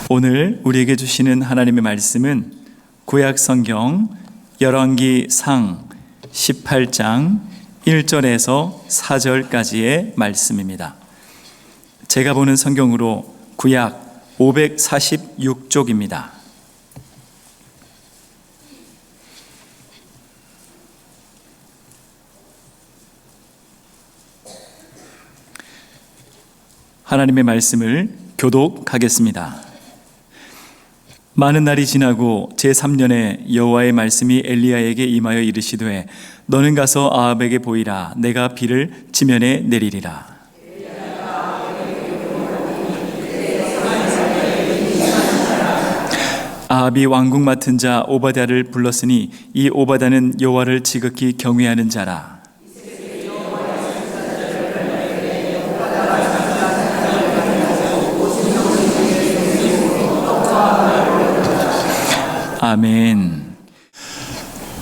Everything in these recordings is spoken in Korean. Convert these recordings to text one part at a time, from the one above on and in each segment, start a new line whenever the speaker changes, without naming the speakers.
오늘 우리에게 주시는 하나님의 말씀은 구약 성경 열왕기상 18장 1절에서 4절까지의 말씀입니다. 제가 보는 성경으로 구약 546쪽입니다. 하나님의 말씀을 교독하겠습니다. 많은 날이 지나고 제3년에 여호와의 말씀이 엘리야에게 임하여 이르시되 너는 가서 아합에게 보이라. 내가 비를 지면에 내리리라. 아합이 왕궁 맡은 자 오바댜를 불렀으니 이 오바댜는 여호와를 지극히 경외하는 자라. 아멘.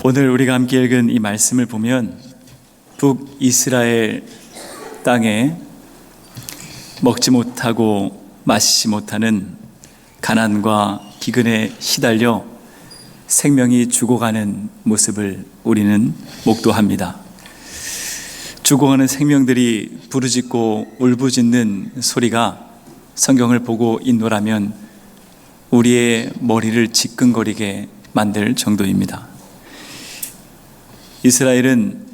오늘 우리가 함께 읽은 이 말씀을 보면 북이스라엘 땅에 먹지 못하고 마시지 못하는 가난과 기근에 시달려 생명이 죽어가는 모습을 우리는 목도합니다. 죽어가는 생명들이 부르짖고 울부짖는 소리가 성경을 보고 있노라면 우리의 머리를 지끈거리게 만들 정도입니다. 이스라엘은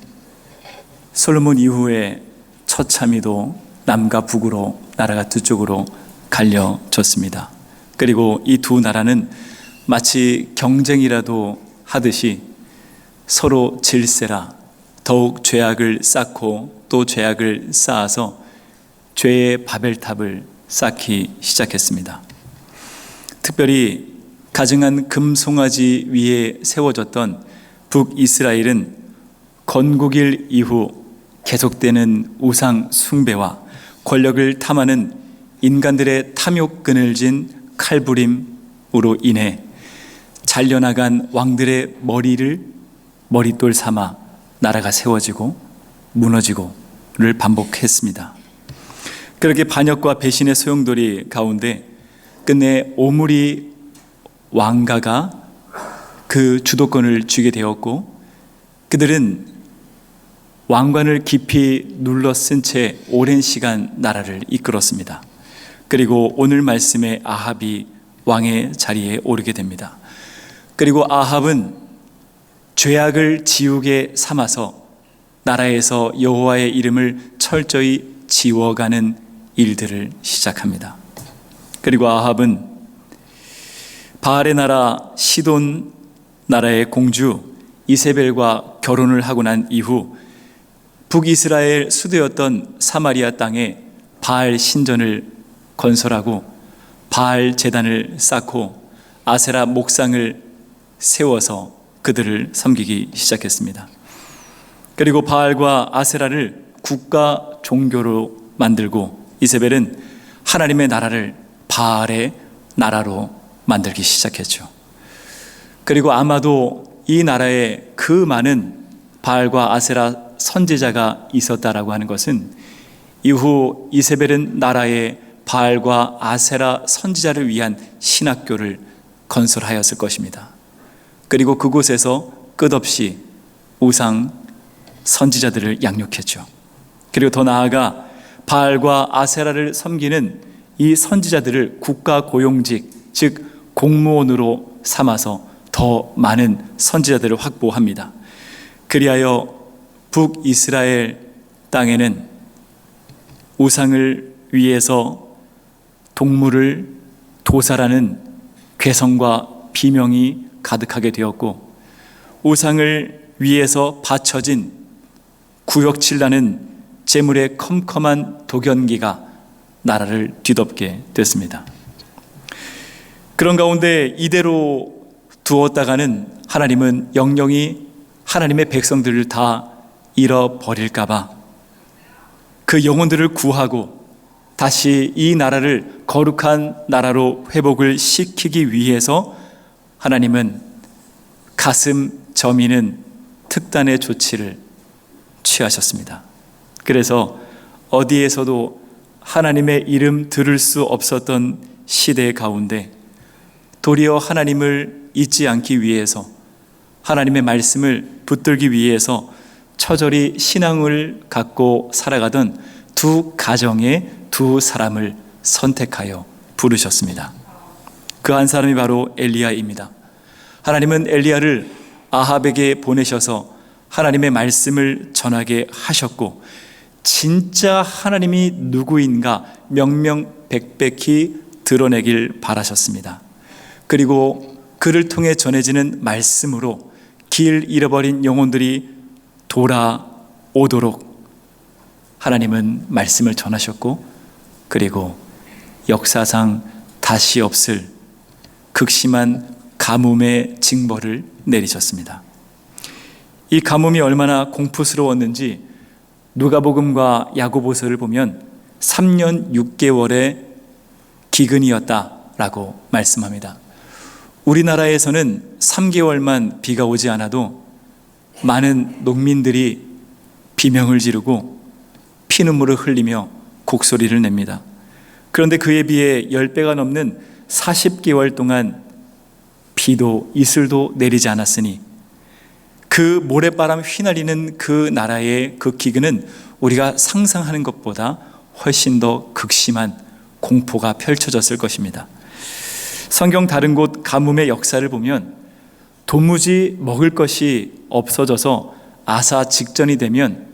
솔로몬 이후에 처참히도 남과 북으로 나라가 두 쪽으로 갈려졌습니다. 그리고 이 두 나라는 마치 경쟁이라도 하듯이 서로 질세라 더욱 죄악을 쌓고 또 죄악을 쌓아서 죄의 바벨탑을 쌓기 시작했습니다. 특별히 가증한 금송아지 위에 세워졌던 북이스라엘은 건국일 이후 계속되는 우상 숭배와 권력을 탐하는 인간들의 탐욕 그늘진 칼부림으로 인해 잘려나간 왕들의 머리를 머릿돌 삼아 나라가 세워지고 무너지고를 반복했습니다. 그렇게 반역과 배신의 소용돌이 가운데 끝내 오므리 왕가가 그 주도권을 쥐게 되었고 그들은 왕관을 깊이 눌러 쓴 채 오랜 시간 나라를 이끌었습니다. 그리고 오늘 말씀에 아합이 왕의 자리에 오르게 됩니다. 그리고 아합은 죄악을 지우개 삼아서 나라에서 여호와의 이름을 철저히 지워가는 일들을 시작합니다. 그리고 아합은 바알의 나라 시돈 나라의 공주 이세벨과 결혼을 하고 난 이후 북이스라엘 수도였던 사마리아 땅에 바알 신전을 건설하고 바알 제단을 쌓고 아세라 목상을 세워서 그들을 섬기기 시작했습니다. 그리고 바알과 아세라를 국가 종교로 만들고 이세벨은 하나님의 나라를 바알의 나라로 만들기 시작했죠. 그리고 아마도 이 나라에 그 많은 바알과 아세라 선지자가 있었다라고 하는 것은 이후 이세벨은 나라에 바알과 아세라 선지자를 위한 신학교를 건설하였을 것입니다. 그리고 그곳에서 끝없이 우상 선지자들을 양육했죠. 그리고 더 나아가 바알과 아세라를 섬기는 이 선지자들을 국가 고용직, 즉 공무원으로 삼아서 더 많은 선지자들을 확보합니다. 그리하여 북이스라엘 땅에는 우상을 위해서 동물을 도살하는 괴성과 비명이 가득하게 되었고 우상을 위해서 바쳐진 구역질나는 재물의 컴컴한 독연기가 나라를 뒤덮게 됐습니다. 그런 가운데 이대로 두었다가는 하나님은 영영이 하나님의 백성들을 다 잃어버릴까 봐 그 영혼들을 구하고 다시 이 나라를 거룩한 나라로 회복을 시키기 위해서 하나님은 가슴 저미는 특단의 조치를 취하셨습니다. 그래서 어디에서도 하나님의 이름 들을 수 없었던 시대 가운데 도리어 하나님을 잊지 않기 위해서, 하나님의 말씀을 붙들기 위해서 처절히 신앙을 갖고 살아가던 두 가정의 두 사람을 선택하여 부르셨습니다. 그 한 사람이 바로 엘리야입니다. 하나님은 엘리야를 아합에게 보내셔서 하나님의 말씀을 전하게 하셨고, 진짜 하나님이 누구인가 명명백백히 드러내길 바라셨습니다. 그리고 그를 통해 전해지는 말씀으로 길 잃어버린 영혼들이 돌아오도록 하나님은 말씀을 전하셨고, 그리고 역사상 다시 없을 극심한 가뭄의 징벌을 내리셨습니다. 이 가뭄이 얼마나 공포스러웠는지 누가복음과 야고보서를 보면 3년 6개월의 기근이었다라고 말씀합니다. 우리나라에서는 3개월만 비가 오지 않아도 많은 농민들이 비명을 지르고 피눈물을 흘리며 곡소리를 냅니다. 그런데 그에 비해 10배가 넘는 40개월 동안 비도 이슬도 내리지 않았으니 그 모래바람 휘날리는 그 나라의 그 기근은 우리가 상상하는 것보다 훨씬 더 극심한 공포가 펼쳐졌을 것입니다. 성경 다른 곳 가뭄의 역사를 보면 도무지 먹을 것이 없어져서 아사 직전이 되면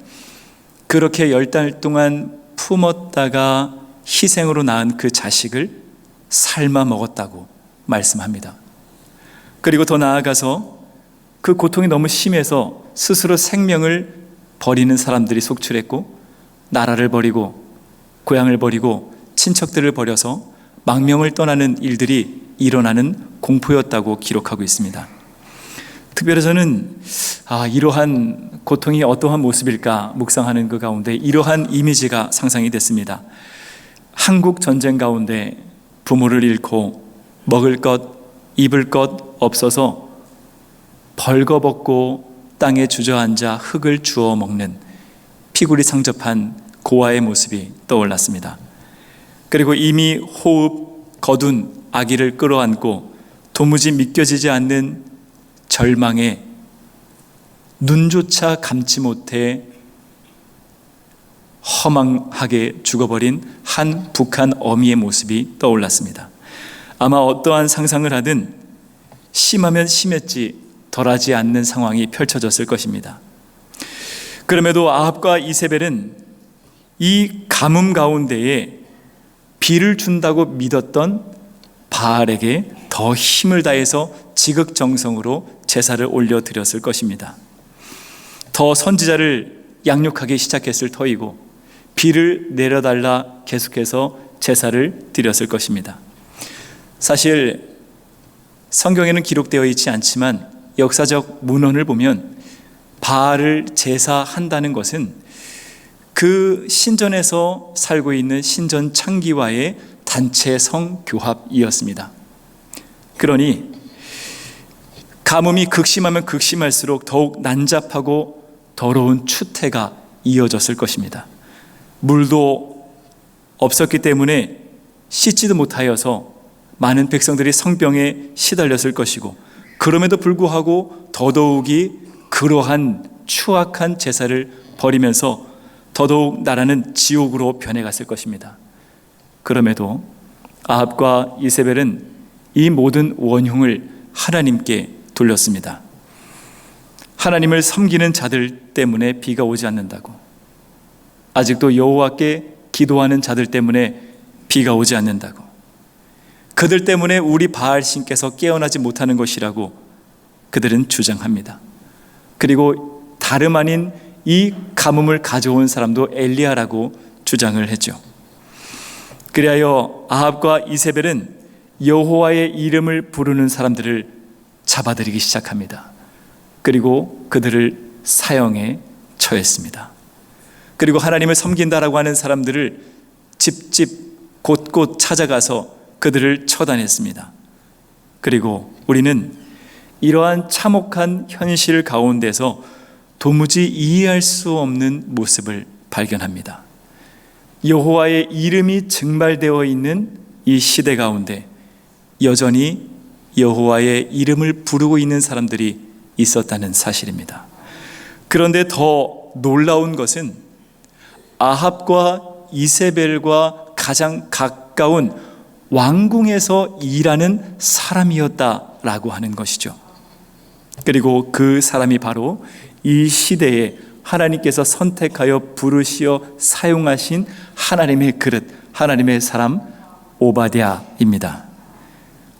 그렇게 10달 동안 품었다가 희생으로 낳은 그 자식을 삶아 먹었다고 말씀합니다. 그리고 더 나아가서 그 고통이 너무 심해서 스스로 생명을 버리는 사람들이 속출했고, 나라를 버리고 고향을 버리고 친척들을 버려서 망명을 떠나는 일들이 일어나는 공포였다고 기록하고 있습니다. 특별히 저는 이러한 고통이 어떠한 모습일까 묵상하는 그 가운데 이러한 이미지가 상상이 됐습니다. 한국 전쟁 가운데 부모를 잃고 먹을 것, 입을 것 없어서 벌거벗고 땅에 주저앉아 흙을 주워 먹는 피골이 상접한 고아의 모습이 떠올랐습니다. 그리고 이미 호흡 거둔 아기를 끌어안고 도무지 믿겨지지 않는 절망에 눈조차 감지 못해 허망하게 죽어버린 한 북한 어미의 모습이 떠올랐습니다. 아마 어떠한 상상을 하든 심하면 심했지 덜하지 않는 상황이 펼쳐졌을 것입니다. 그럼에도 아합과 이세벨은 이 가뭄 가운데에 비를 준다고 믿었던 바알에게 더 힘을 다해서 지극정성으로 제사를 올려드렸을 것입니다. 더 선지자를 양육하기 시작했을 터이고 비를 내려달라 계속해서 제사를 드렸을 것입니다. 사실 성경에는 기록되어 있지 않지만 역사적 문헌을 보면 바알을 제사한다는 것은 그 신전에서 살고 있는 신전 창기와의 단체 성교합이었습니다. 그러니 가뭄이 극심하면 극심할수록 더욱 난잡하고 더러운 추태가 이어졌을 것입니다. 물도 없었기 때문에 씻지도 못하여서 많은 백성들이 성병에 시달렸을 것이고, 그럼에도 불구하고 더더욱이 그러한 추악한 제사를 벌이면서 더더욱 나라는 지옥으로 변해갔을 것입니다. 그럼에도 아합과 이세벨은 이 모든 원흉을 하나님께 돌렸습니다. 하나님을 섬기는 자들 때문에 비가 오지 않는다고, 아직도 여호와께 기도하는 자들 때문에 비가 오지 않는다고, 그들 때문에 우리 바알 신께서 깨어나지 못하는 것이라고 그들은 주장합니다. 그리고 다름 아닌 이 가뭄을 가져온 사람도 엘리야라고 주장을 했죠. 그리하여 아합과 이세벨은 여호와의 이름을 부르는 사람들을 잡아들이기 시작합니다. 그리고 그들을 사형에 처했습니다. 그리고 하나님을 섬긴다라고 하는 사람들을 집집 곳곳 찾아가서 그들을 처단했습니다. 그리고 우리는 이러한 참혹한 현실 가운데서 도무지 이해할 수 없는 모습을 발견합니다. 여호와의 이름이 증발되어 있는 이 시대 가운데 여전히 여호와의 이름을 부르고 있는 사람들이 있었다는 사실입니다. 그런데 더 놀라운 것은 아합과 이세벨과 가장 가까운 왕궁에서 일하는 사람이었다라고 하는 것이죠. 그리고 그 사람이 바로 이 시대에 하나님께서 선택하여 부르시어 사용하신 하나님의 그릇, 하나님의 사람 오바댜입니다.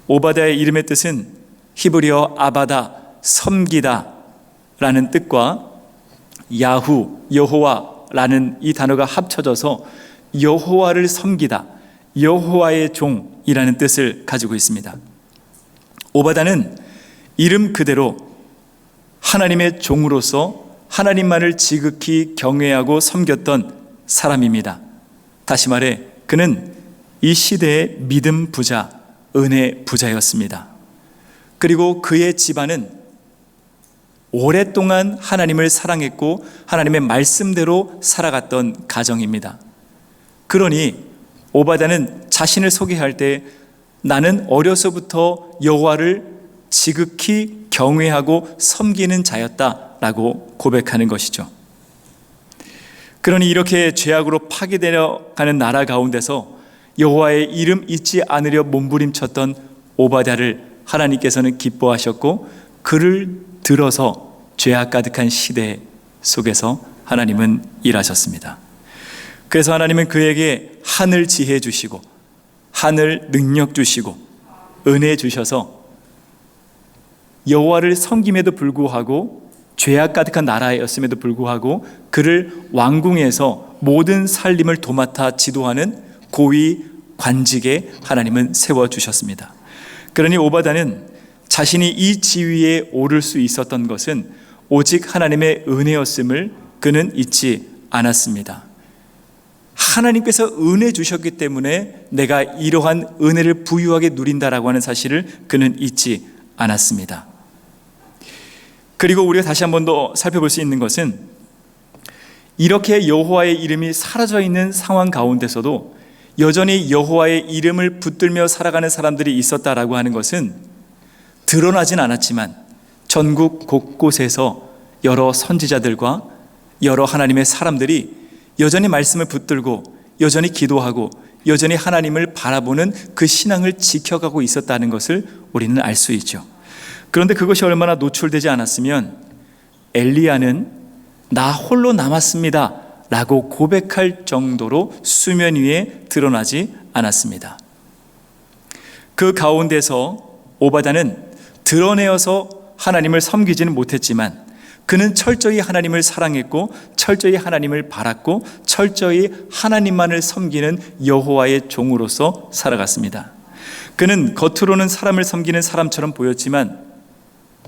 오바댜의 이름의 뜻은 히브리어 아바다, 섬기다 라는 뜻과 야후, 여호와라는 이 단어가 합쳐져서 여호와를 섬기다, 여호와의 종이라는 뜻을 가지고 있습니다. 오바댜는 이름 그대로 하나님의 종으로서 하나님만을 지극히 경외하고 섬겼던 사람입니다. 다시 말해 그는 이 시대의 믿음 부자, 은혜 부자였습니다. 그리고 그의 집안은 오랫동안 하나님을 사랑했고 하나님의 말씀대로 살아갔던 가정입니다. 그러니 오바댜는 자신을 소개할 때 나는 어려서부터 여호와를 지극히 경외하고 섬기는 자였다라고 고백하는 것이죠. 그러니 이렇게 죄악으로 파괴되어 가는 나라 가운데서 여호와의 이름 잊지 않으려 몸부림쳤던 오바댜를 하나님께서는 기뻐하셨고 그를 들어서 죄악 가득한 시대 속에서 하나님은 일하셨습니다. 그래서 하나님은 그에게 하늘 지혜 주시고 하늘 능력 주시고 은혜 주셔서 여호와를 섬김에도 불구하고 죄악 가득한 나라였음에도 불구하고 그를 왕궁에서 모든 살림을 도맡아 지도하는 고위 관직에 하나님은 세워주셨습니다. 그러니 오바댜는 자신이 이 지위에 오를 수 있었던 것은 오직 하나님의 은혜였음을 그는 잊지 않았습니다. 하나님께서 은혜 주셨기 때문에 내가 이러한 은혜를 부유하게 누린다라고 하는 사실을 그는 잊지 않았습니다. 그리고 우리가 다시 한 번 더 살펴볼 수 있는 것은 이렇게 여호와의 이름이 사라져 있는 상황 가운데서도 여전히 여호와의 이름을 붙들며 살아가는 사람들이 있었다라고 하는 것은 드러나진 않았지만 전국 곳곳에서 여러 선지자들과 여러 하나님의 사람들이 여전히 말씀을 붙들고 여전히 기도하고 여전히 하나님을 바라보는 그 신앙을 지켜가고 있었다는 것을 우리는 알 수 있죠. 그런데 그것이 얼마나 노출되지 않았으면 엘리야는 나 홀로 남았습니다 라고 고백할 정도로 수면 위에 드러나지 않았습니다. 그 가운데서 오바댜는 드러내어서 하나님을 섬기지는 못했지만 그는 철저히 하나님을 사랑했고 철저히 하나님을 바랐고 철저히 하나님만을 섬기는 여호와의 종으로서 살아갔습니다. 그는 겉으로는 사람을 섬기는 사람처럼 보였지만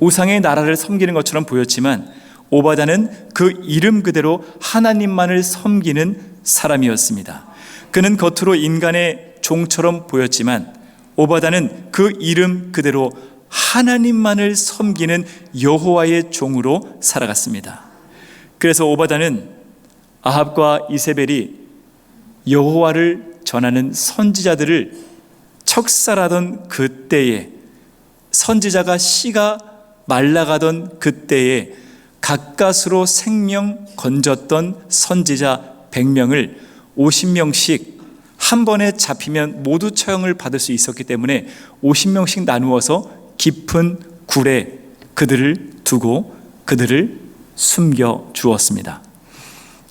우상의 나라를 섬기는 것처럼 보였지만 오바댜는 그 이름 그대로 하나님만을 섬기는 사람이었습니다. 그는 겉으로 인간의 종처럼 보였지만 오바댜는 그 이름 그대로 하나님만을 섬기는 여호와의 종으로 살아갔습니다. 그래서 오바댜는 아합과 이세벨이 여호와를 전하는 선지자들을 척살하던 그때에 선지자가 씨가 말라가던 그때에 가까스로 생명 건졌던 선지자 100명을 50명씩 한 번에 잡히면 모두 처형을 받을 수 있었기 때문에 50명씩 나누어서 깊은 굴에 그들을 두고 그들을 숨겨 주었습니다.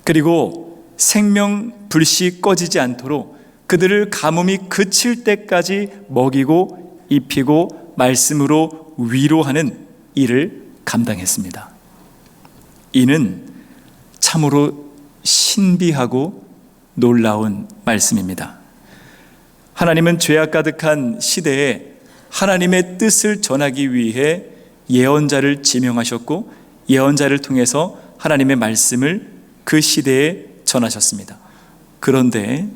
그리고 생명 불씨 꺼지지 않도록 그들을 가뭄이 그칠 때까지 먹이고 입히고 말씀으로 위로하는 일을 감당했습니다. 이는 참으로 신비하고 놀라운 말씀입니다. 하나님은 죄악 가득한 시대에 하나님의 뜻을 전하기 위해 예언자를 지명하셨고 예언자를 통해서 하나님의 말씀을 그 시대에 전하셨습니다. 그런데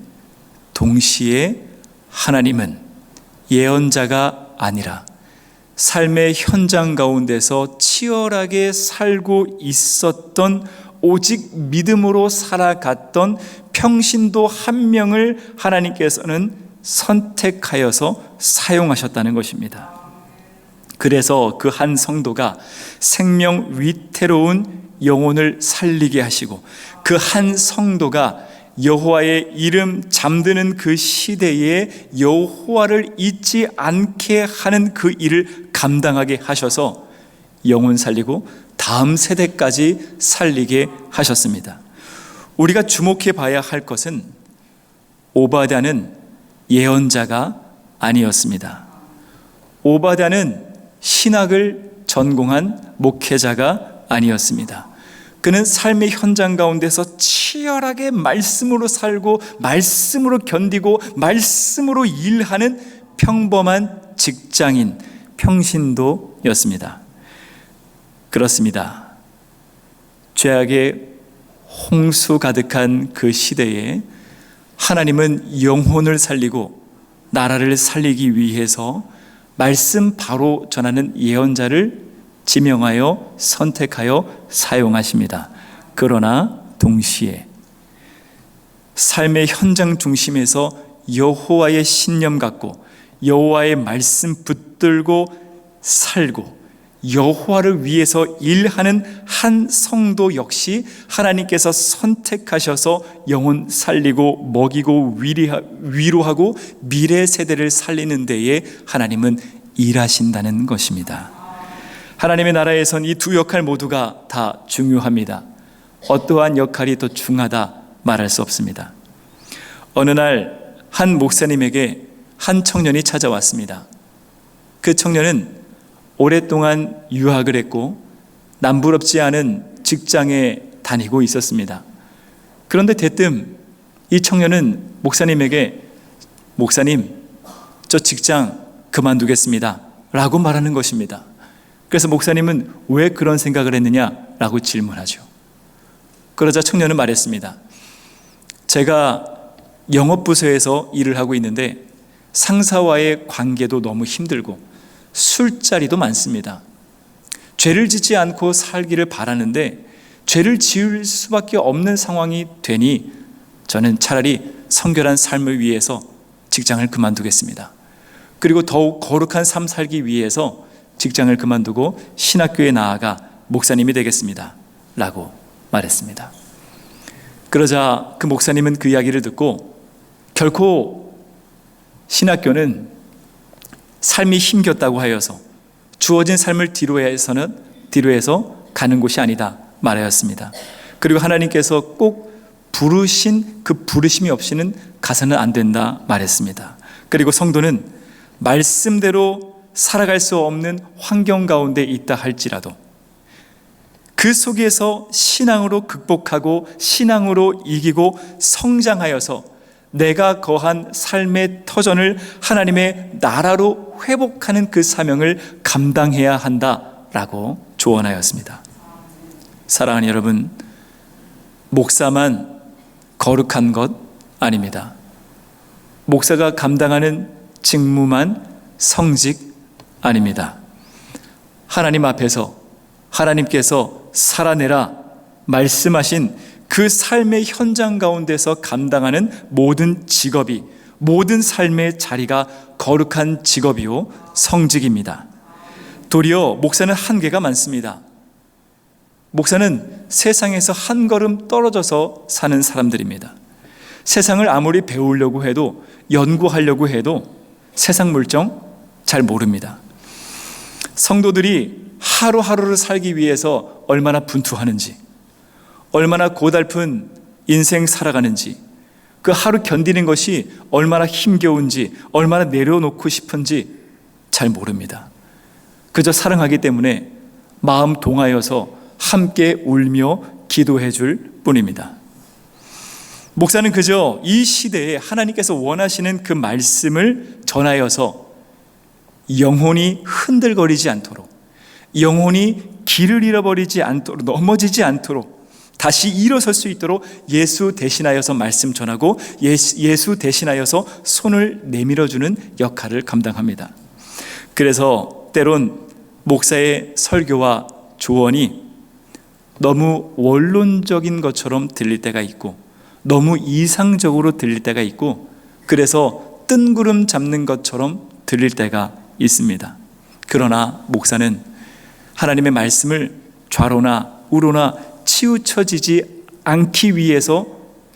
동시에 하나님은 예언자가 아니라 삶의 현장 가운데서 치열하게 살고 있었던 오직 믿음으로 살아갔던 평신도 한 명을 하나님께서는 선택하여서 사용하셨다는 것입니다. 그래서 그 한 성도가 생명 위태로운 영혼을 살리게 하시고, 그 한 성도가 여호와의 이름 잠드는 그 시대에 여호와를 잊지 않게 하는 그 일을 감당하게 하셔서 영혼 살리고 다음 세대까지 살리게 하셨습니다. 우리가 주목해 봐야 할 것은 오바댜는 예언자가 아니었습니다. 오바댜는 신학을 전공한 목회자가 아니었습니다. 그는 삶의 현장 가운데서 치열하게 말씀으로 살고 말씀으로 견디고 말씀으로 일하는 평범한 직장인, 평신도였습니다. 그렇습니다. 죄악의 홍수 가득한 그 시대에 하나님은 영혼을 살리고 나라를 살리기 위해서 말씀 바로 전하는 예언자를 지명하여 선택하여 사용하십니다. 그러나 동시에 삶의 현장 중심에서 여호와의 신념 갖고 여호와의 말씀 붙들고 살고 여호와를 위해서 일하는 한 성도 역시 하나님께서 선택하셔서 영혼 살리고 먹이고 위로하고 미래 세대를 살리는 데에 하나님은 일하신다는 것입니다. 하나님의 나라에선 이 두 역할 모두가 다 중요합니다. 어떠한 역할이 더 중하다 말할 수 없습니다. 어느 날 한 목사님에게 한 청년이 찾아왔습니다. 그 청년은 오랫동안 유학을 했고 남부럽지 않은 직장에 다니고 있었습니다. 그런데 대뜸 이 청년은 목사님에게 목사님, 저 직장 그만두겠습니다 라고 말하는 것입니다. 그래서 목사님은 왜 그런 생각을 했느냐라고 질문하죠. 그러자 청년은 말했습니다. 제가 영업부서에서 일을 하고 있는데 상사와의 관계도 너무 힘들고 술자리도 많습니다. 죄를 짓지 않고 살기를 바라는데 죄를 지을 수밖에 없는 상황이 되니 저는 차라리 성결한 삶을 위해서 직장을 그만두겠습니다. 그리고 더욱 거룩한 삶 살기 위해서 직장을 그만두고 신학교에 나아가 목사님이 되겠습니다 라고 말했습니다. 그러자 그 목사님은 그 이야기를 듣고 결코 신학교는 삶이 힘겼다고 하여서 주어진 삶을 뒤로해서 가는 곳이 아니다 말하였습니다. 그리고 하나님께서 꼭 부르신 그 부르심이 없이는 가서는 안 된다 말했습니다. 그리고 성도는 말씀대로 살아갈 수 없는 환경 가운데 있다 할지라도 그 속에서 신앙으로 극복하고 신앙으로 이기고 성장하여서 내가 거한 삶의 터전을 하나님의 나라로 회복하는 그 사명을 감당해야 한다라고 조언하였습니다. 사랑하는 여러분, 목사만 거룩한 것 아닙니다. 목사가 감당하는 직무만 성직 아닙니다. 하나님 앞에서 하나님께서 살아내라 말씀하신 그 삶의 현장 가운데서 감당하는 모든 직업이, 모든 삶의 자리가 거룩한 직업이요 성직입니다. 도리어 목사는 한계가 많습니다. 목사는 세상에서 한 걸음 떨어져서 사는 사람들입니다. 세상을 아무리 배우려고 해도 연구하려고 해도 세상 물정 잘 모릅니다. 성도들이 하루하루를 살기 위해서 얼마나 분투하는지, 얼마나 고달픈 인생 살아가는지, 그 하루 견디는 것이 얼마나 힘겨운지, 얼마나 내려놓고 싶은지 잘 모릅니다. 그저 사랑하기 때문에 마음 동하여서 함께 울며 기도해 줄 뿐입니다. 목사는 그저 이 시대에 하나님께서 원하시는 그 말씀을 전하여서 영혼이 흔들거리지 않도록, 영혼이 길을 잃어버리지 않도록, 넘어지지 않도록, 다시 일어설 수 있도록 예수 대신하여서 말씀 전하고 예수 대신하여서 손을 내밀어주는 역할을 감당합니다. 그래서 때론 목사의 설교와 조언이 너무 원론적인 것처럼 들릴 때가 있고 너무 이상적으로 들릴 때가 있고 그래서 뜬구름 잡는 것처럼 들릴 때가 있습니다. 그러나 목사는 하나님의 말씀을 좌로나 우로나 치우쳐지지 않기 위해서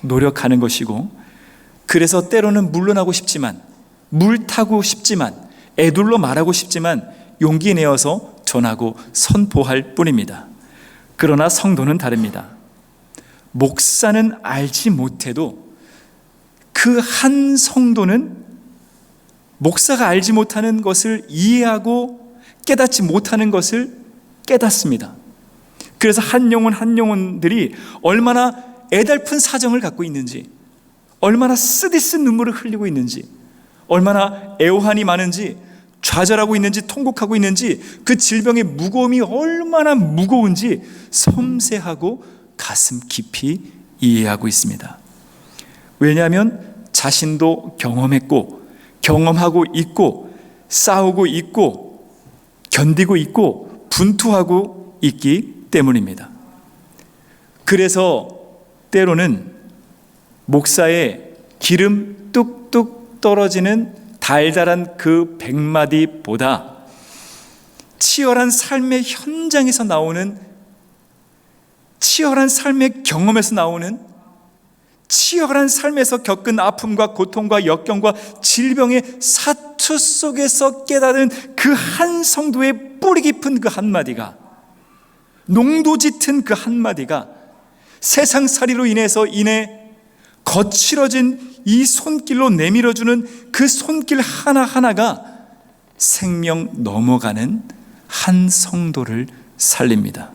노력하는 것이고, 그래서 때로는 물러나고 싶지만, 물 타고 싶지만, 애둘러 말하고 싶지만 용기 내어서 전하고 선포할 뿐입니다. 그러나 성도는 다릅니다. 목사는 알지 못해도 그 한 성도는 목사가 알지 못하는 것을 이해하고 깨닫지 못하는 것을 깨닫습니다. 그래서 한 영혼들이 얼마나 애달픈 사정을 갖고 있는지, 얼마나 쓰디쓴 눈물을 흘리고 있는지, 얼마나 애환이 많은지, 좌절하고 있는지, 통곡하고 있는지, 그 질병의 무거움이 얼마나 무거운지 섬세하고 가슴 깊이 이해하고 있습니다. 왜냐하면 자신도 경험했고, 경험하고 있고, 싸우고 있고, 견디고 있고, 분투하고 있기 때문입니다. 그래서 때로는 목사의 기름 뚝뚝 떨어지는 달달한 그 100마디보다 치열한 삶의 현장에서 나오는, 치열한 삶의 경험에서 나오는, 치열한 삶에서 겪은 아픔과 고통과 역경과 질병의 사투 속에서 깨달은 그 한 성도의 뿌리 깊은 그 한마디가, 농도 짙은 그 한마디가 세상살이로 인해 거칠어진 이 손길로 내밀어주는 그 손길 하나하나가 생명 넘어가는 한 성도를 살립니다.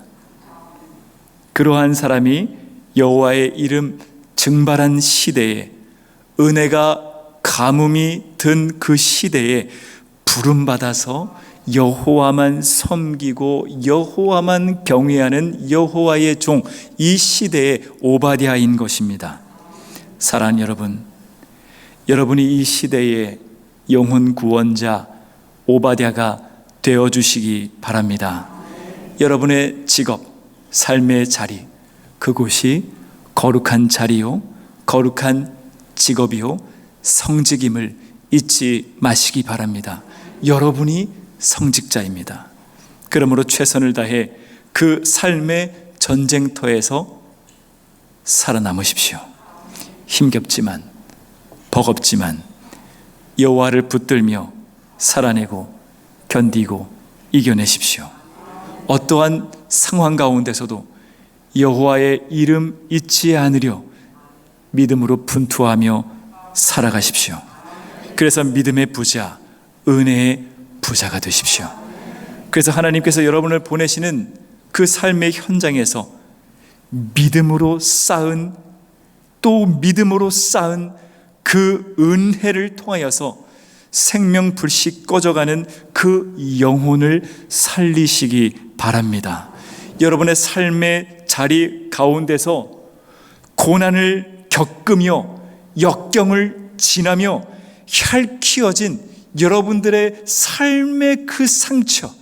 그러한 사람이 여호와의 이름 증발한 시대에, 은혜가 가뭄이 든 그 시대에 부름받아서 여호와만 섬기고 여호와만 경외하는 여호와의 종, 이 시대의 오바댜인 것입니다. 사랑하는 여러분, 여러분이 이 시대의 영혼 구원자 오바댜가 되어주시기 바랍니다. 여러분의 직업, 삶의 자리, 그곳이 거룩한 자리요, 거룩한 직업이요, 성직임을 잊지 마시기 바랍니다. 여러분이 성직자입니다. 그러므로 최선을 다해 그 삶의 전쟁터에서 살아남으십시오. 힘겹지만, 버겁지만 여호와를 붙들며 살아내고 견디고 이겨내십시오. 어떠한 상황 가운데서도 여호와의 이름 잊지 않으려 믿음으로 분투하며 살아가십시오. 그래서 믿음의 부자, 은혜의 부자가 되십시오. 그래서 하나님께서 여러분을 보내시는 그 삶의 현장에서 믿음으로 쌓은, 또 믿음으로 쌓은 그 은혜를 통하여서 생명 불씨 꺼져가는 그 영혼을 살리시기 바랍니다. 여러분의 삶의 자리 가운데서 고난을 겪으며 역경을 지나며 핥히어진 여러분들의 삶의 그 상처,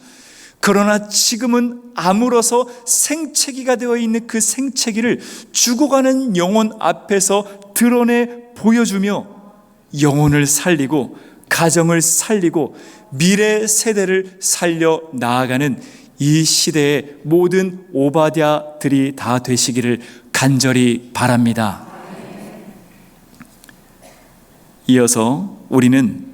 그러나 지금은 아물어서 생채기가 되어 있는 그 생채기를 죽어가는 영혼 앞에서 드러내 보여주며 영혼을 살리고 가정을 살리고 미래 세대를 살려 나아가는 이 시대의 모든 오바댜들이 다 되시기를 간절히 바랍니다. 이어서 우리는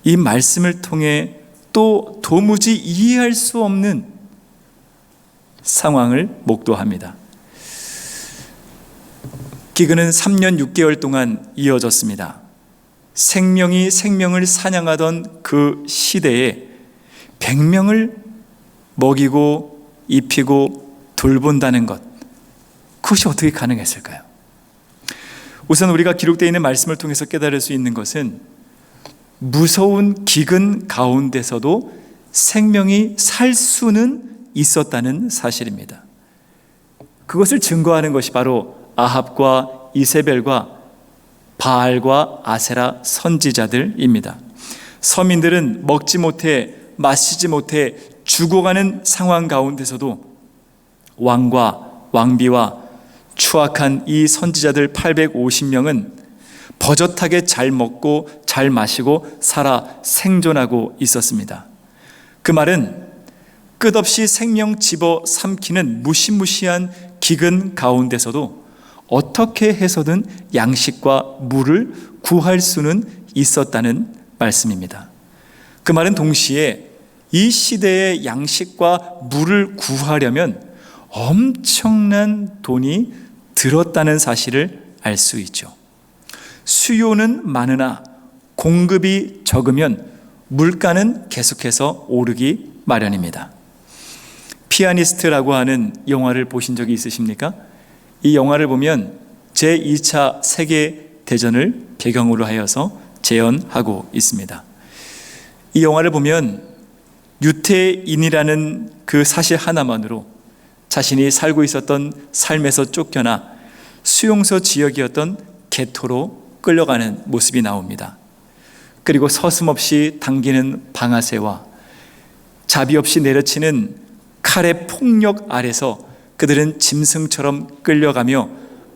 이 말씀을 통해 또 도무지 이해할 수 없는 상황을 목도합니다. 기근은 3년 6개월 동안 이어졌습니다. 생명이 생명을 사냥하던 그 시대에 100명을 먹이고 입히고 돌본다는 것, 그것이 어떻게 가능했을까요? 우선 우리가 기록되어 있는 말씀을 통해서 깨달을 수 있는 것은 무서운 기근 가운데서도 생명이 살 수는 있었다는 사실입니다. 그것을 증거하는 것이 바로 아합과 이세벨과 바알과 아세라 선지자들입니다. 서민들은 먹지 못해 마시지 못해 죽어가는 상황 가운데서도 왕과 왕비와 추악한 이 선지자들 850명은 버젓하게 잘 먹고 잘 마시고 살아 생존하고 있었습니다. 그 말은 끝없이 생명 집어 삼키는 무시무시한 기근 가운데서도 어떻게 해서든 양식과 물을 구할 수는 있었다는 말씀입니다. 그 말은 동시에 이 시대의 양식과 물을 구하려면 엄청난 돈이 들었다는 사실을 알 수 있죠. 수요는 많으나 공급이 적으면 물가는 계속해서 오르기 마련입니다. 피아니스트라고 하는 영화를 보신 적이 있으십니까? 이 영화를 보면 제2차 세계대전을 배경으로 하여서 재현하고 있습니다. 이 영화를 보면 유태인이라는 그 사실 하나만으로 자신이 살고 있었던 삶에서 쫓겨나 수용소 지역이었던 게토로 끌려가는 모습이 나옵니다. 그리고 서슴없이 당기는 방아쇠와 자비 없이 내려치는 칼의 폭력 아래서 그들은 짐승처럼 끌려가며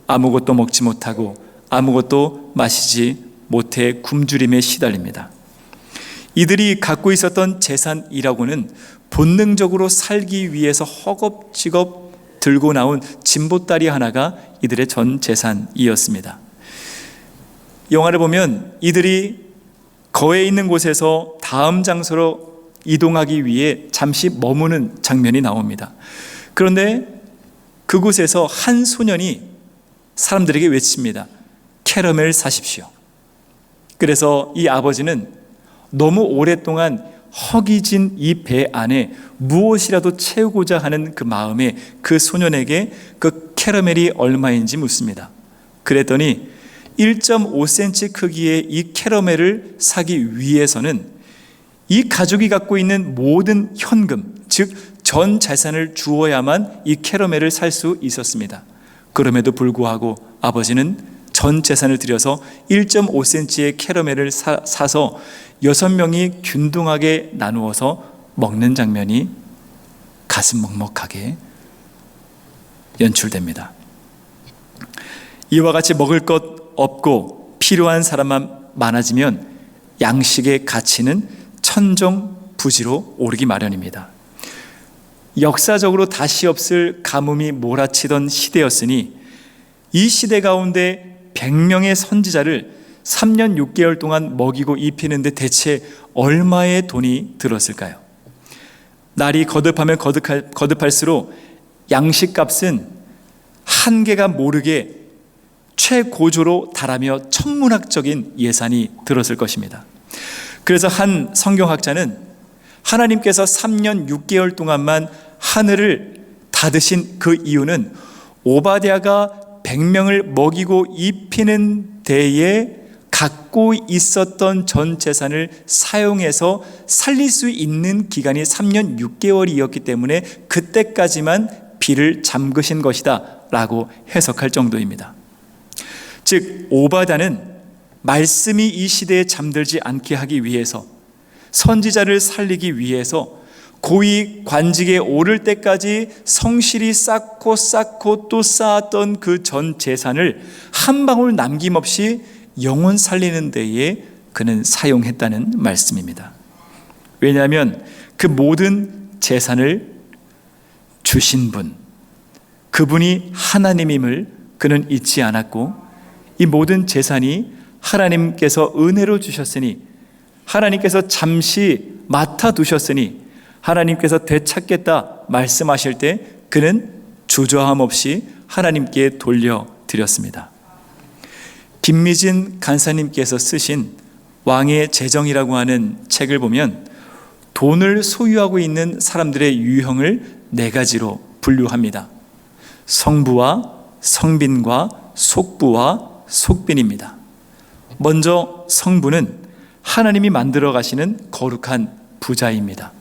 아무것도 먹지 못하고 아무것도 마시지 못해 굶주림에 시달립니다. 이들이 갖고 있었던 재산이라고는 본능적으로 살기 위해서 허겁지겁 들고 나온 진보다리 하나가 이들의 전 재산이었습니다. 영화를 보면 이들이 거해 있는 곳에서 다음 장소로 이동하기 위해 잠시 머무는 장면이 나옵니다. 그런데 그곳에서 한 소년이 사람들에게 외칩니다. 캐러멜 사십시오. 그래서 이 아버지는 너무 오랫동안 허기진 이 배 안에 무엇이라도 채우고자 하는 그 마음에 그 소년에게 그 캐러멜이 얼마인지 묻습니다. 그랬더니 1.5cm 크기의 이 캐러멜을 사기 위해서는 이 가족이 갖고 있는 모든 현금, 즉 전 재산을 주어야만 이 캐러멜을 살 수 있었습니다. 그럼에도 불구하고 아버지는 전 재산을 들여서 1.5cm의 캐러멜을 사서 6명이 균등하게 나누어서 먹는 장면이 가슴 먹먹하게 연출됩니다. 이와 같이 먹을 것 없고 필요한 사람만 많아지면 양식의 가치는 천정부지로 오르기 마련입니다. 역사적으로 다시 없을 가뭄이 몰아치던 시대였으니 이 시대 가운데 100명의 선지자를 3년 6개월 동안 먹이고 입히는데 대체 얼마의 돈이 들었을까요? 날이 거듭하면 거듭할수록 양식값은 한계가 모르게 최고조로 달하며 천문학적인 예산이 들었을 것입니다. 그래서 한 성경학자는 하나님께서 3년 6개월 동안만 하늘을 닫으신 그 이유는 오바댜가 100명을 먹이고 입히는 데에 갖고 있었던 전 재산을 사용해서 살릴 수 있는 기간이 3년 6개월이었기 때문에 그때까지만 비를 잠그신 것이다 라고 해석할 정도입니다. 즉 오바댜는 말씀이 이 시대에 잠들지 않게 하기 위해서, 선지자를 살리기 위해서 고위 관직에 오를 때까지 성실히 쌓고 또 쌓았던 그 전 재산을 한 방울 남김없이 영혼 살리는 데에 그는 사용했다는 말씀입니다. 왜냐하면 그 모든 재산을 주신 분, 그분이 하나님임을 그는 잊지 않았고, 이 모든 재산이 하나님께서 은혜로 주셨으니, 하나님께서 잠시 맡아두셨으니, 하나님께서 되찾겠다 말씀하실 때 그는 주저함 없이 하나님께 돌려드렸습니다. 김미진 간사님께서 쓰신 왕의 재정이라고 하는 책을 보면 돈을 소유하고 있는 사람들의 유형을 4가지로 분류합니다. 성부와 성빈과 속부와 속빈입니다. 먼저 성부는 하나님이 만들어 가시는 거룩한 부자입니다.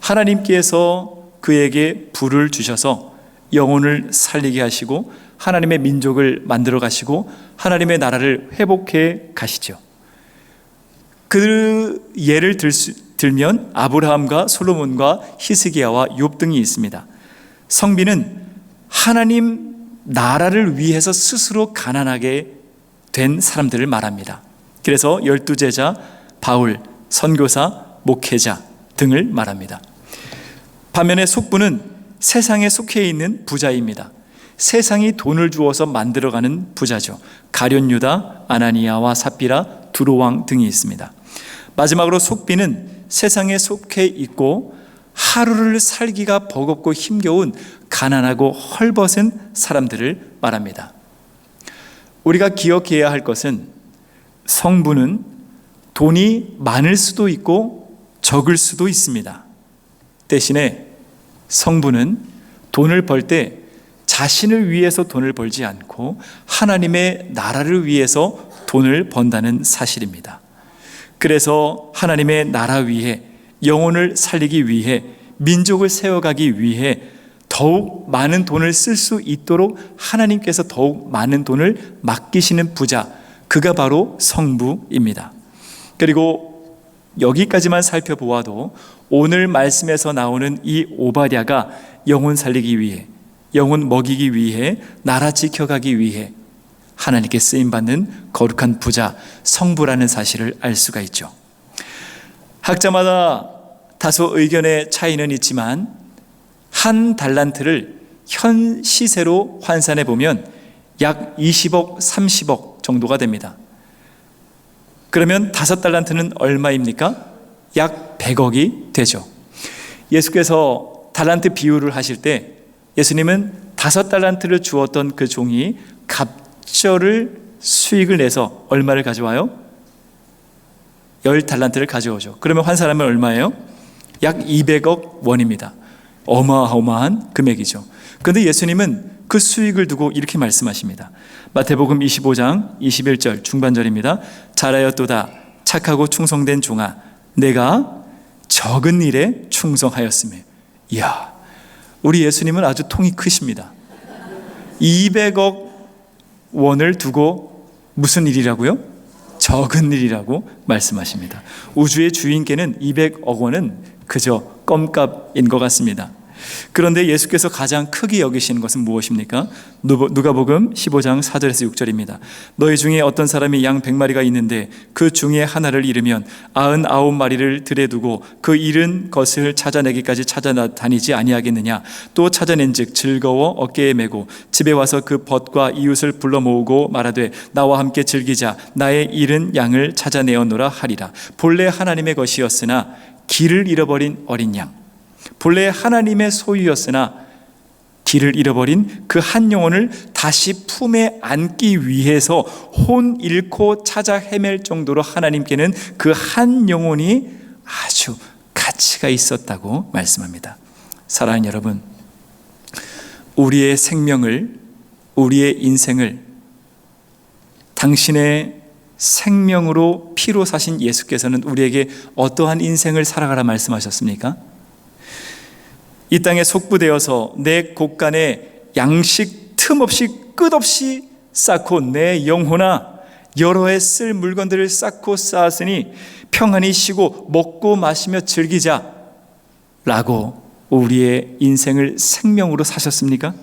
하나님께서 그에게 부를 주셔서 영혼을 살리게 하시고 하나님의 민족을 만들어 가시고 하나님의 나라를 회복해 가시죠. 그 예를 들면 아브라함과 솔로몬과 히스기야와 욥 등이 있습니다. 성빈은 하나님 나라를 위해서 스스로 가난하게 된 사람들을 말합니다. 그래서 12제자, 바울, 선교사, 목회자, 등을 말합니다. 반면에 속부는 세상에 속해 있는 부자입니다. 세상이 돈을 주어서 만들어가는 부자죠. 가룟 유다, 아나니아와 삽비라, 두로왕 등이 있습니다. 마지막으로 속비는 세상에 속해 있고 하루를 살기가 버겁고 힘겨운 가난하고 헐벗은 사람들을 말합니다. 우리가 기억해야 할 것은 성부는 돈이 많을 수도 있고 적을 수도 있습니다. 대신에 성부는 돈을 벌 때 자신을 위해서 돈을 벌지 않고 하나님의 나라를 위해서 돈을 번다는 사실입니다. 그래서 하나님의 나라 위에 영혼을 살리기 위해 민족을 세워가기 위해 더욱 많은 돈을 쓸 수 있도록 하나님께서 더욱 많은 돈을 맡기시는 부자, 그가 바로 성부입니다. 그리고 여기까지만 살펴보아도 오늘 말씀에서 나오는 이 오바댜가 영혼 살리기 위해, 영혼 먹이기 위해, 나라 지켜가기 위해 하나님께 쓰임받는 거룩한 부자, 성부라는 사실을 알 수가 있죠. 학자마다 다소 의견의 차이는 있지만 한 달란트를 현 시세로 환산해 보면 약 20억, 30억 정도가 됩니다. 그러면 5달란트는 얼마입니까? 약 100억이 되죠. 예수께서 달란트 비유를 하실 때 예수님은 5달란트를 주었던 그 종이 갑절을 수익을 내서 얼마를 가져와요? 10달란트를 가져오죠. 그러면 환산하면 얼마예요? 약 200억 원입니다. 어마어마한 금액이죠. 그런데 예수님은 그 수익을 두고 이렇게 말씀하십니다. 마태복음 25장 21절 중반절입니다. 잘하였도다 착하고 충성된 종아, 내가 적은 일에 충성하였으며. 이야, 우리 예수님은 아주 통이 크십니다. 200억 원을 두고 무슨 일이라고요? 적은 일이라고 말씀하십니다. 우주의 주인께는 200억 원은 그저 껌값인 것 같습니다. 그런데 예수께서 가장 크게 여기시는 것은 무엇입니까? 누가복음 15장 4절에서 6절입니다. 너희 중에 어떤 사람이 양 100마리가 있는데 그 중에 하나를 잃으면 99마리를 들에 두고 그 잃은 것을 찾아내기까지 찾아다니지 아니하겠느냐? 또 찾아낸즉 즐거워 어깨에 메고 집에 와서 그 벗과 이웃을 불러 모으고 말하되 나와 함께 즐기자, 나의 잃은 양을 찾아내었노라 하리라. 본래 하나님의 것이었으나 길을 잃어버린 어린 양, 본래 하나님의 소유였으나 길을 잃어버린 그 한 영혼을 다시 품에 안기 위해서 혼 잃고 찾아 헤맬 정도로 하나님께는 그 한 영혼이 아주 가치가 있었다고 말씀합니다. 사랑하는 여러분, 우리의 생명을, 우리의 인생을 당신의 생명으로 피로 사신 예수께서는 우리에게 어떠한 인생을 살아가라 말씀하셨습니까? 이 땅에 속부되어서 내 곳간에 양식 틈없이 끝없이 쌓고 내 영혼아 여러 해 쓸 물건들을 쌓고 쌓았으니 평안히 쉬고 먹고 마시며 즐기자 라고 우리의 인생을 생명으로 사셨습니까?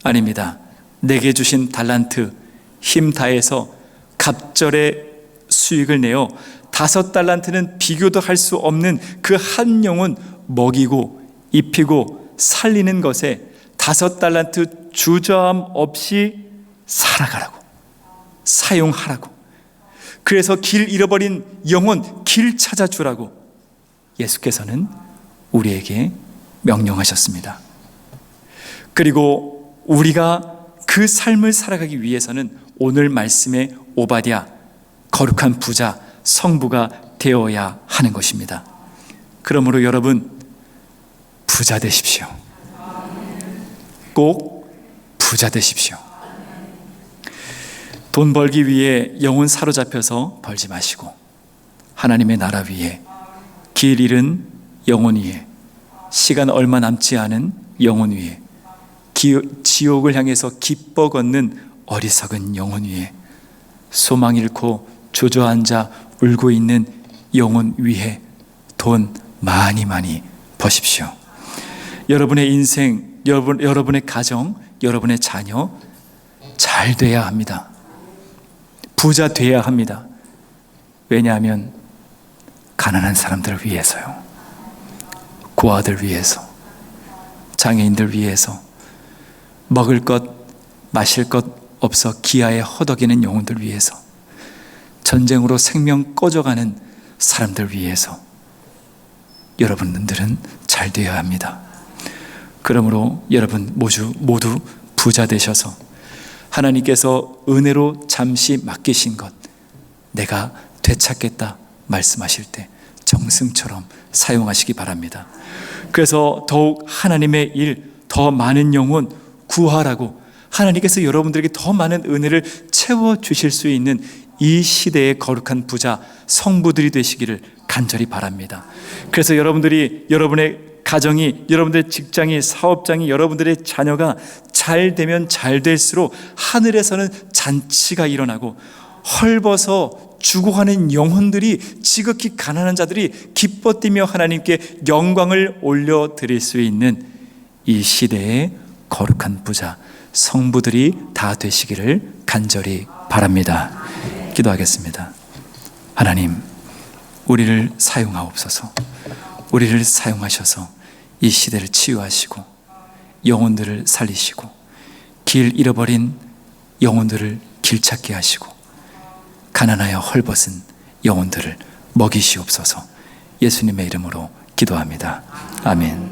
아닙니다. 내게 주신 달란트 힘 다해서 갑절의 수익을 내어 5달란트는 비교도 할 수 없는 그 한 영혼 먹이고 입히고 살리는 것에 5달란트 주저함 없이 살아가라고, 사용하라고, 그래서 길 잃어버린 영혼 길 찾아주라고 예수께서는 우리에게 명령하셨습니다. 그리고 우리가 그 삶을 살아가기 위해서는 오늘 말씀의 오바댜, 거룩한 부자, 성부가 되어야 하는 것입니다. 그러므로 여러분, 부자 되십시오. 꼭 부자 되십시오. 돈 벌기 위해 영혼 사로잡혀서 벌지 마시고 하나님의 나라 위에, 길 잃은 영혼 위에, 시간 얼마 남지 않은 영혼 위에, 지옥을 향해서 기뻐 걷는 어리석은 영혼 위에, 소망 잃고 주저앉아 울고 있는 영혼 위에 돈 많이 버십시오. 여러분의 인생, 여러분의 가정, 여러분의 자녀 잘 돼야 합니다. 부자 돼야 합니다. 왜냐하면 가난한 사람들을 위해서요. 고아들 위해서, 장애인들 위해서, 먹을 것, 마실 것 없어 기아에 허덕이는 영혼들 위해서, 전쟁으로 생명 꺼져가는 사람들 위해서 여러분들은 잘 되어야 합니다. 그러므로 여러분 모두 부자 되셔서 하나님께서 은혜로 잠시 맡기신 것 내가 되찾겠다 말씀하실 때 정승처럼 사용하시기 바랍니다. 그래서 더욱 하나님의 일, 더 많은 영혼 구하라고 하나님께서 여러분들에게 더 많은 은혜를 채워주실 수 있는 이 시대의 거룩한 부자 성부들이 되시기를 간절히 바랍니다. 그래서 여러분들이, 여러분의 가정이, 여러분들의 직장이, 사업장이, 여러분들의 자녀가 잘 되면 잘 될수록 하늘에서는 잔치가 일어나고 헐벗어 죽어가는 영혼들이, 지극히 가난한 자들이 기뻐 뛰며 하나님께 영광을 올려드릴 수 있는 이 시대의 거룩한 부자 성부들이 다 되시기를 간절히 바랍니다. 기도하겠습니다. 하나님, 우리를 사용하옵소서. 우리를 사용하셔서 이 시대를 치유하시고 영혼들을 살리시고 길 잃어버린 영혼들을 길 찾게 하시고 가난하여 헐벗은 영혼들을 먹이시옵소서. 예수님의 이름으로 기도합니다. 아멘.